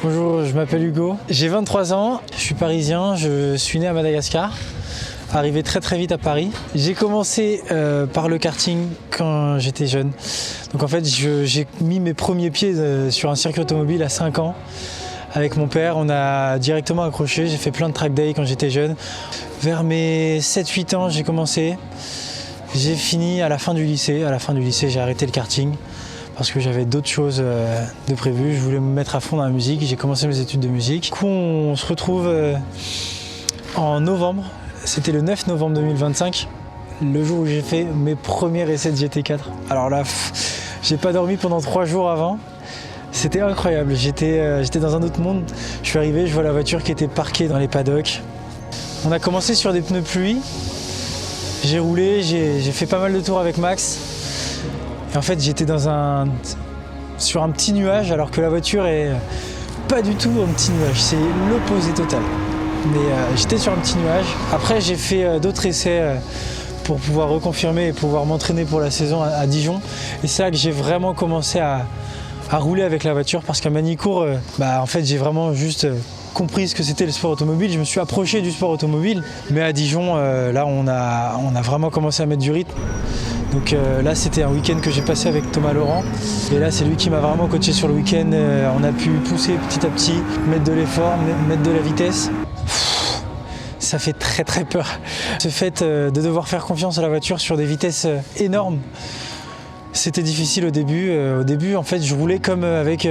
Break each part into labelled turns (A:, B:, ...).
A: Bonjour, je m'appelle Hugo, j'ai 23 ans, je suis parisien, je suis né à Madagascar, arrivé très vite à Paris. J'ai commencé par le karting quand j'étais jeune. Donc en fait, j'ai mis mes premiers pieds sur un circuit automobile à 5 ans. Avec mon père, on a directement accroché, j'ai fait plein de track day quand j'étais jeune. Vers mes 7-8 ans, j'ai commencé. J'ai fini à la fin du lycée. À la fin du lycée, j'ai arrêté le karting parce que j'avais d'autres choses de prévues. Je voulais me mettre à fond dans la musique. J'ai commencé mes études de musique. Du coup, on se retrouve en novembre. C'était le 9 novembre 2025, le jour où j'ai fait mes premiers essais de GT4. Alors là, j'ai pas dormi pendant 3 jours avant. C'était incroyable. J'étais dans un autre monde. Je suis arrivé, je vois la voiture qui était parquée dans les paddocks. On a commencé sur des pneus pluie. J'ai roulé, j'ai fait pas mal de tours avec Max. Et en fait, j'étais sur un petit nuage, alors que la voiture est pas du tout un petit nuage. C'est l'opposé total. Mais j'étais sur un petit nuage. Après, j'ai fait d'autres essais pour pouvoir reconfirmer et pouvoir m'entraîner pour la saison à Dijon. Et c'est là que j'ai vraiment commencé à rouler avec la voiture, parce qu'à Manicourt, en fait, j'ai vraiment juste compris ce que c'était le sport automobile. Je me suis approché du sport automobile, mais à Dijon, là, on a vraiment commencé à mettre du rythme. Donc là, c'était un week-end que j'ai passé avec Thomas Laurent. Et là, c'est lui qui m'a vraiment coaché sur le week-end. On a pu pousser petit à petit, mettre de l'effort, mettre de la vitesse. Ça fait très peur. Ce fait de devoir faire confiance à la voiture sur des vitesses énormes, c'était difficile au début. Au début, en fait, je roulais comme avec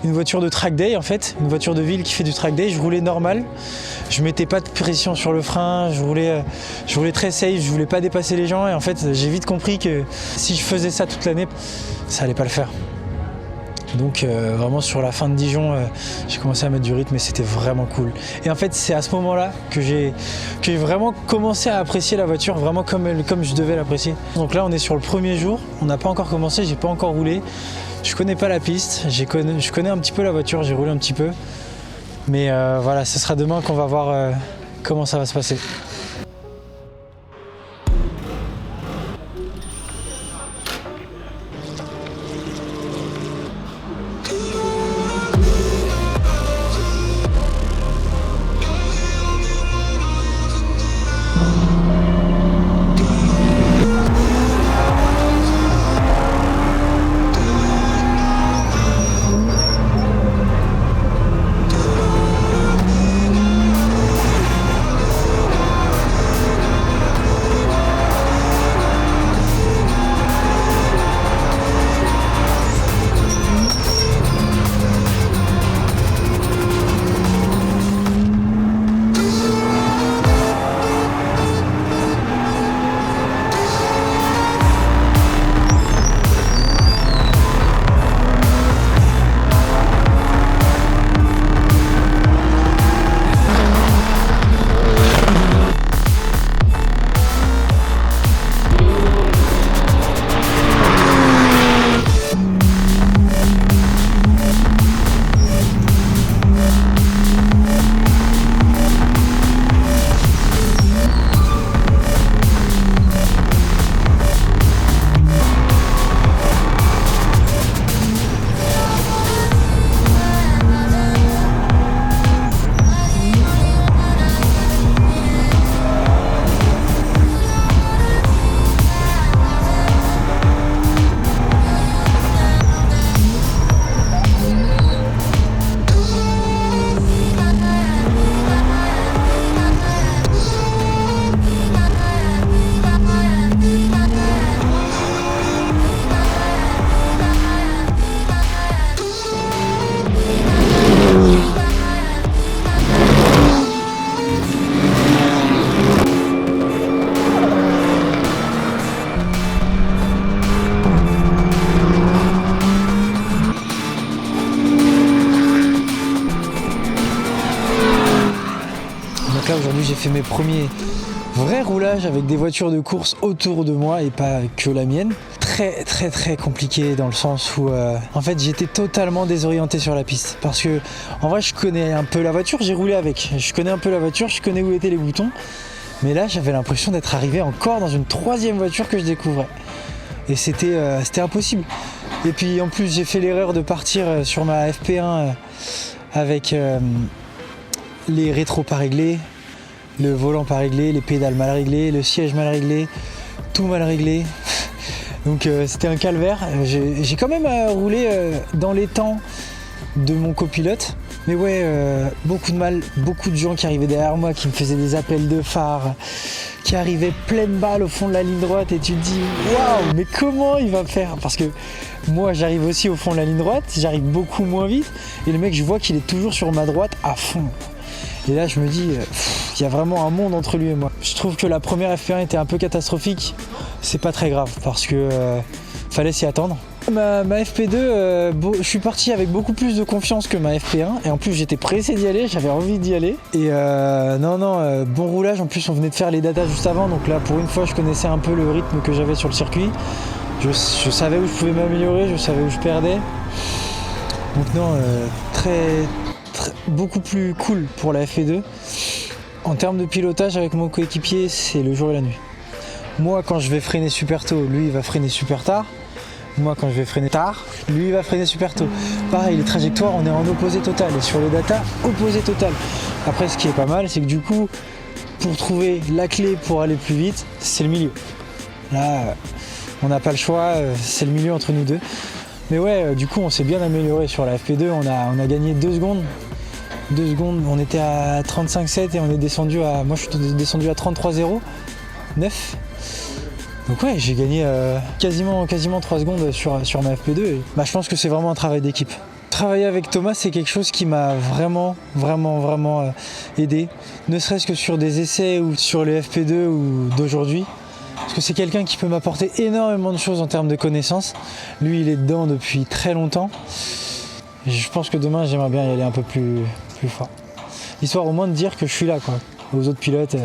A: une voiture de track day, en fait, une voiture de ville qui fait du track day. Je roulais normal, je mettais pas de pression sur le frein, je roulais très safe, je voulais pas dépasser les gens. Et en fait, j'ai vite compris que si je faisais ça toute l'année, ça allait pas le faire. Donc vraiment sur la fin de Dijon, j'ai commencé à mettre du rythme et c'était vraiment cool. Et en fait, c'est à ce moment-là que j'ai vraiment commencé à apprécier la voiture, vraiment comme je devais l'apprécier. Donc là, on est sur le premier jour, on n'a pas encore commencé, j'ai pas encore roulé. Je connais pas la piste, je connais un petit peu la voiture, j'ai roulé un petit peu. Mais voilà, ce sera demain qu'on va voir comment ça va se passer. Aujourd'hui, j'ai fait mes premiers vrais roulages avec des voitures de course autour de moi et pas que la mienne. Très compliqué dans le sens où en fait j'étais totalement désorienté sur la piste, parce que en vrai je connais un peu la voiture, j'ai roulé avec, je connais un peu la voiture, je connais où étaient les boutons, mais là j'avais l'impression d'être arrivé encore dans une troisième voiture que je découvrais et c'était impossible. Et puis en plus j'ai fait l'erreur de partir sur ma FP1 avec les rétros pas réglés, le volant pas réglé, les pédales mal réglées, le siège mal réglé, tout mal réglé. Donc c'était un calvaire. J'ai quand même roulé dans les temps de mon copilote. Mais ouais, beaucoup de mal, beaucoup de gens qui arrivaient derrière moi, qui me faisaient des appels de phare, qui arrivaient pleine balle au fond de la ligne droite et tu te dis waouh, mais comment il va faire? Parce que moi j'arrive aussi au fond de la ligne droite, j'arrive beaucoup moins vite et le mec je vois qu'il est toujours sur ma droite à fond. Et là je me dis, il y a vraiment un monde entre lui et moi. Je trouve que la première FP1 était un peu catastrophique, c'est pas très grave parce que fallait s'y attendre. Ma FP2, je suis parti avec beaucoup plus de confiance que ma FP1 et en plus j'étais pressé d'y aller, j'avais envie d'y aller. Et bon roulage, en plus on venait de faire les datas juste avant, donc là pour une fois je connaissais un peu le rythme que j'avais sur le circuit. Je savais où je pouvais m'améliorer, je savais où je perdais. Donc non, beaucoup plus cool pour la FP2. En termes de pilotage avec mon coéquipier, c'est le jour et la nuit. Moi quand je vais freiner super tôt, lui il va freiner super tard. Moi quand je vais freiner tard, lui il va freiner super tôt. Pareil, les trajectoires on est en opposé total et sur les datas, opposé total. Après ce qui est pas mal, c'est que du coup, pour trouver la clé pour aller plus vite, c'est le milieu. Là, on n'a pas le choix, c'est le milieu entre nous deux. Mais ouais, du coup on s'est bien amélioré sur la FP2, on a gagné 2 secondes. 2 secondes, on était à 35,7 et on est descendu à. Moi je suis descendu à 33,0, 9. Donc ouais, j'ai gagné quasiment 3 secondes sur ma FP2 et je pense que c'est vraiment un travail d'équipe. Travailler avec Thomas, c'est quelque chose qui m'a vraiment aidé, ne serait-ce que sur des essais ou sur les FP2 ou d'aujourd'hui. Parce que c'est quelqu'un qui peut m'apporter énormément de choses en termes de connaissances. Lui, il est dedans depuis très longtemps. Et je pense que demain, j'aimerais bien y aller un peu plus fort. Histoire au moins de dire que je suis là, quoi, aux autres pilotes.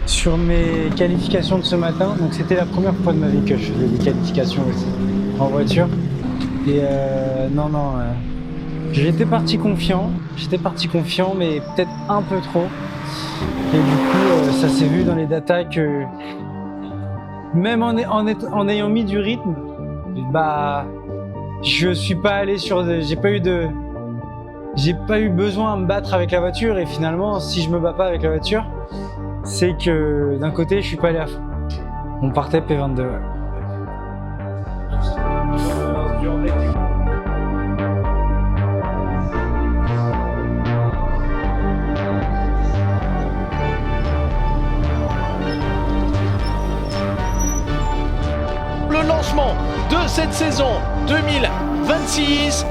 A: Sur mes qualifications de ce matin, donc c'était la première fois de ma vie que je faisais des qualifications aussi en voiture. Et j'étais parti confiant, mais peut-être un peu trop. Et du coup, ça s'est vu dans les datas que même en ayant mis du rythme, je suis pas allé j'ai pas eu besoin à me battre avec la voiture. Et finalement, si je me bats pas avec la voiture, c'est que d'un côté, je suis pas allé à fond. On partait P22. Ouais.
B: Le lancement de cette saison 2026.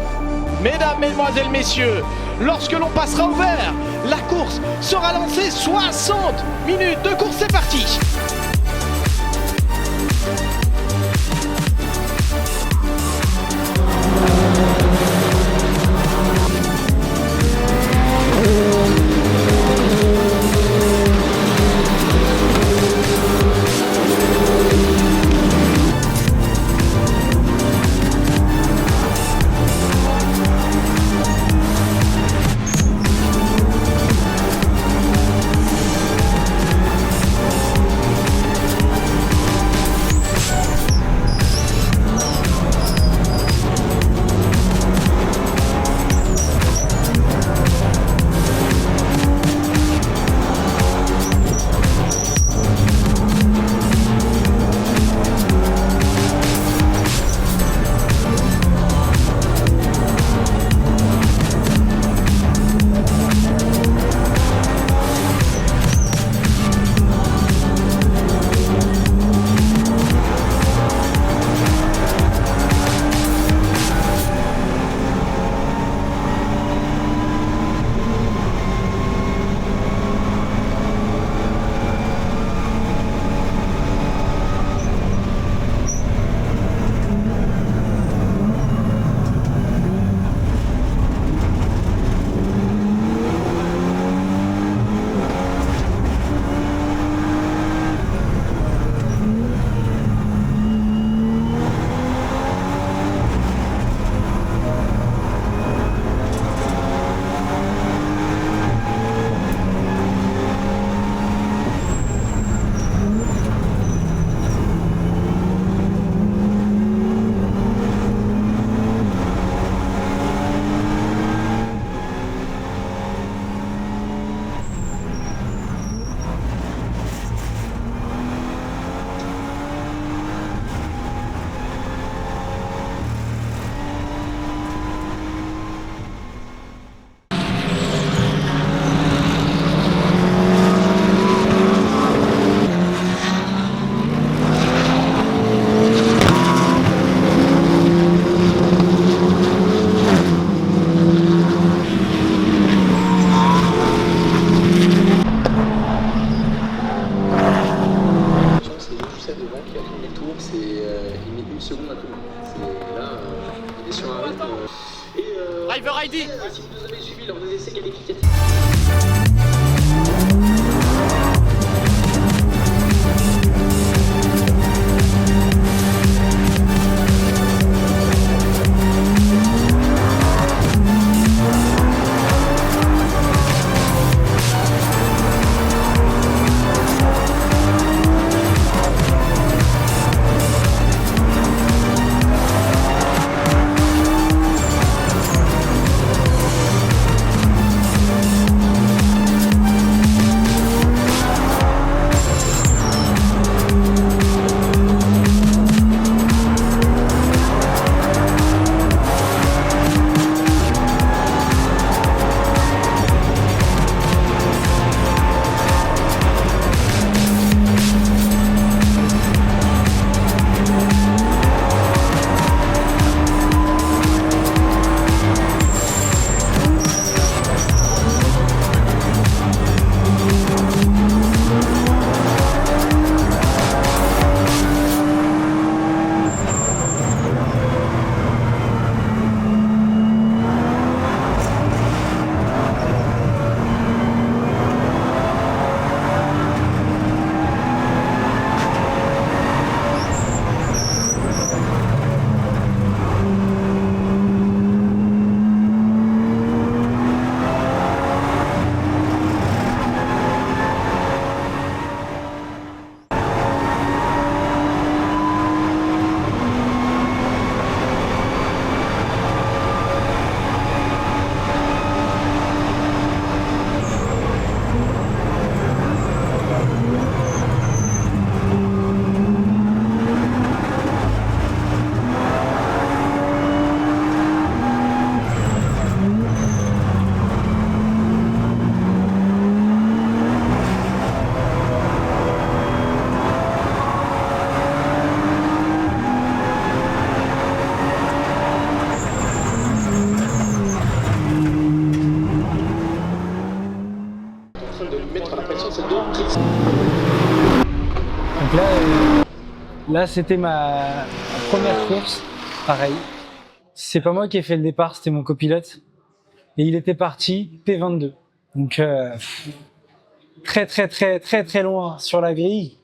B: Mesdames, Mesdemoiselles, Messieurs, lorsque l'on passera au vert, la course sera lancée. 60 minutes de course, c'est parti. mettre la pression, c'est de...
A: Donc là c'était ma première course, pareil. C'est pas moi qui ai fait le départ, c'était mon copilote. Et il était parti P22. Donc très loin sur la grille.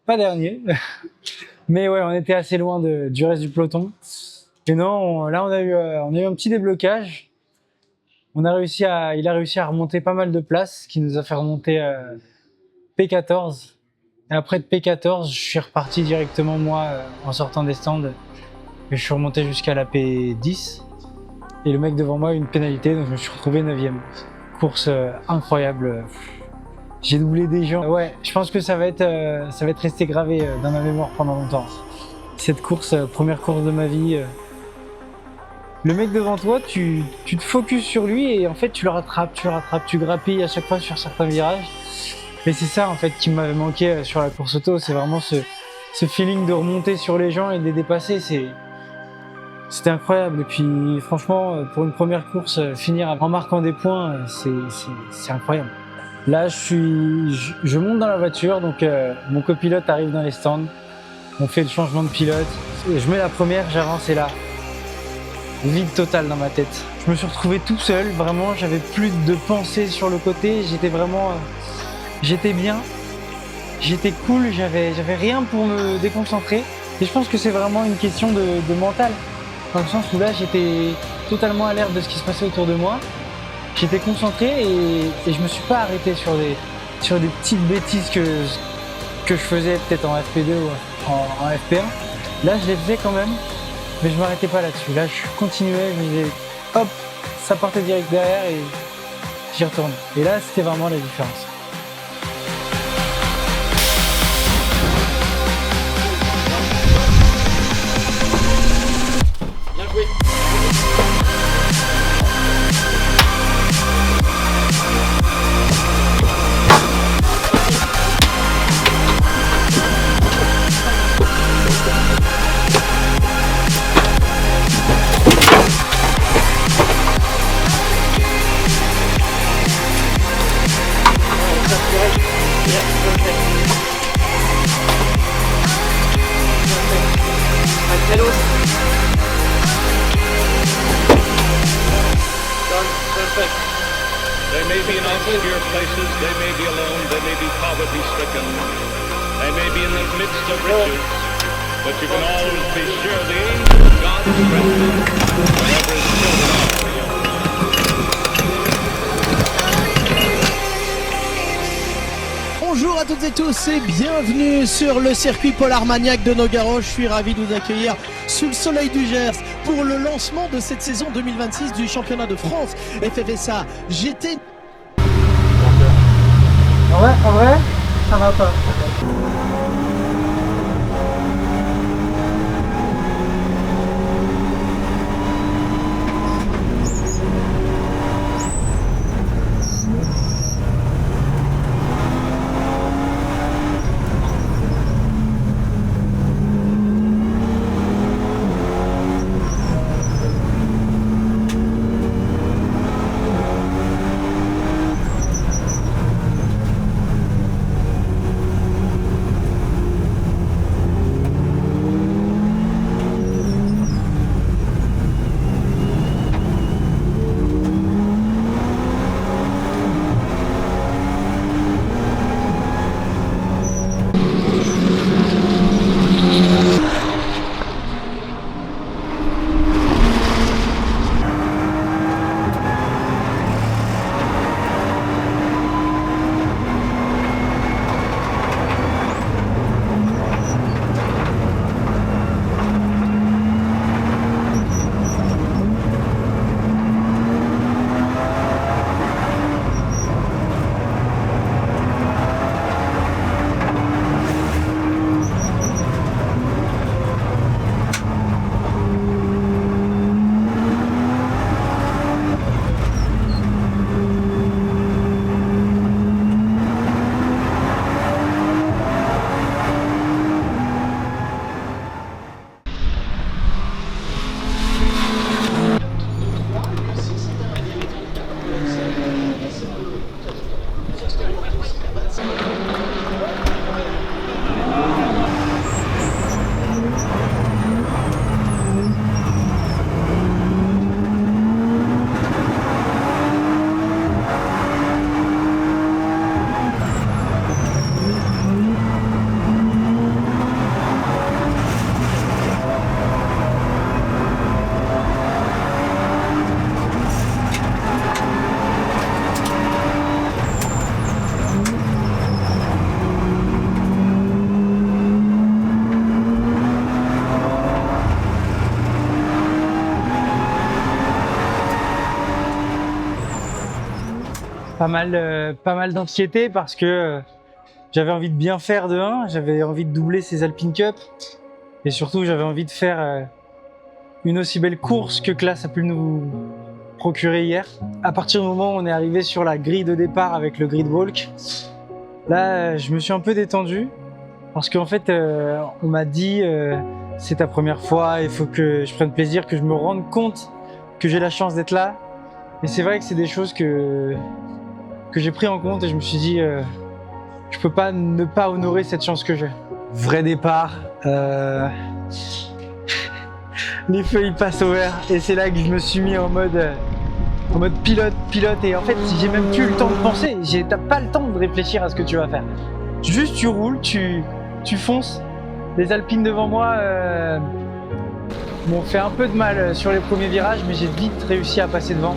A: Pas dernier. Mais ouais, on était assez loin du reste du peloton. Et non, là on a eu un petit déblocage. Il a réussi à remonter pas mal de places, ce qui nous a fait remonter P14. Et après de P14, je suis reparti directement moi en sortant des stands. Et je suis remonté jusqu'à la P10. Et le mec devant moi a eu une pénalité, donc je me suis retrouvé 9e. Course incroyable. J'ai doublé des gens. Ouais, je pense que ça va être resté gravé dans ma mémoire pendant longtemps. Cette course, première course de ma vie. Le mec devant toi, tu te focuses sur lui et en fait tu le rattrapes, tu grappilles à chaque fois sur certains virages. Mais c'est ça en fait qui m'avait manqué sur la course auto, c'est vraiment ce feeling de remonter sur les gens et de les dépasser. C'était incroyable. Et puis franchement, pour une première course, finir en marquant des points, c'est incroyable. Là, je monte dans la voiture, donc mon copilote arrive dans les stands. On fait le changement de pilote. Je mets la première, j'avance et là, vide total dans ma tête. Je me suis retrouvé tout seul, vraiment, j'avais plus de pensée sur le côté. J'étais bien, j'étais cool, j'avais rien pour me déconcentrer. Et je pense que c'est vraiment une question de mental. Dans le sens où là, j'étais totalement alerte de ce qui se passait autour de moi. J'étais concentré et je me suis pas arrêté sur des petites bêtises que je faisais peut-être en FP2 ou en FP1. Là, je les faisais quand même, mais je m'arrêtais pas là-dessus. Là, je continuais, je me disais, hop, ça partait direct derrière et j'y retournais. Et là, c'était vraiment la différence.
C: They may be in obscure places, they may be alone, they may be poverty-stricken, they may be in the midst of riches, but you can always be sure the angel of God is present wherever his children are.
B: Bonjour à toutes et tous et bienvenue sur le circuit Paul Armagnac de Nogaro. Je suis ravi de vous accueillir sous le soleil du Gers pour le lancement de cette saison 2026 du championnat de France FFSA GT.
A: En vrai, ça va pas. pas mal d'anxiété parce que j'avais envie de bien faire de 1, j'avais envie de doubler ces Alpine Cup et surtout j'avais envie de faire une aussi belle course que Claas a pu nous procurer hier. À partir du moment où on est arrivé sur la grille de départ avec le grid walk, là je me suis un peu détendu parce qu'en fait on m'a dit c'est ta première fois, il faut que je prenne plaisir, que je me rende compte que j'ai la chance d'être là. Et c'est vrai que c'est des choses que j'ai pris en compte et je me suis dit je peux pas ne pas honorer cette chance que j'ai. Vrai départ, les feux ils passent au vert et c'est là que je me suis mis en mode pilote et en fait j'ai même plus le temps de penser, t'as pas le temps de réfléchir à ce que tu vas faire. Juste tu roules, tu fonces. Les Alpines devant moi m'ont fait un peu de mal sur les premiers virages mais j'ai vite réussi à passer devant.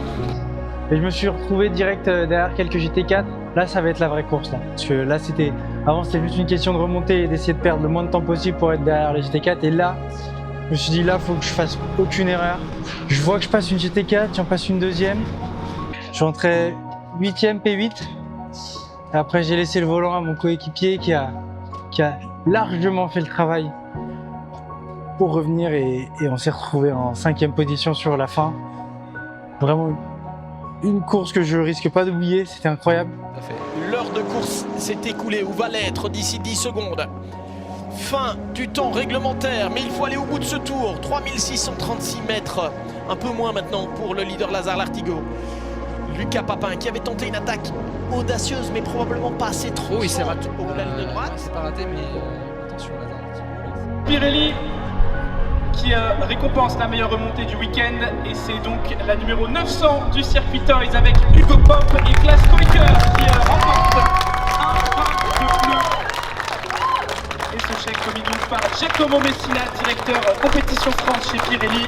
A: Et je me suis retrouvé direct derrière quelques GT4. Là, ça va être la vraie course. Là. Parce que là, avant, c'était juste une question de remonter et d'essayer de perdre le moins de temps possible pour être derrière les GT4. Et là, je me suis dit, là, il faut que je fasse aucune erreur. Je vois que je passe une GT4, j'en passe une deuxième. Je rentrais 8e P8. Et après, j'ai laissé le volant à mon coéquipier qui a largement fait le travail pour revenir. Et on s'est retrouvé en 5e position sur la fin. Vraiment une course que je risque pas d'oublier, c'était incroyable.
B: L'heure de course s'est écoulée, ou va l'être d'ici 10 secondes. Fin du temps réglementaire, mais il faut aller au bout de ce tour. 3636 mètres, un peu moins maintenant pour le leader Lazare Lartigot. Lucas Papin qui avait tenté une attaque audacieuse, mais probablement pas assez trop.
D: Oui, c'est raté.
B: Au bout de la ligne de droite.
D: C'est pas raté, mais attention Lazare Lartigot.
E: Pirelli qui récompense la meilleure remontée du week-end et c'est donc la numéro 900 du circuit Toys avec Hugo Pop et Klaas Koiker qui remporte un point de plus. Et ce chèque remis donc par Giacomo Messina, directeur compétition France chez Pirelli.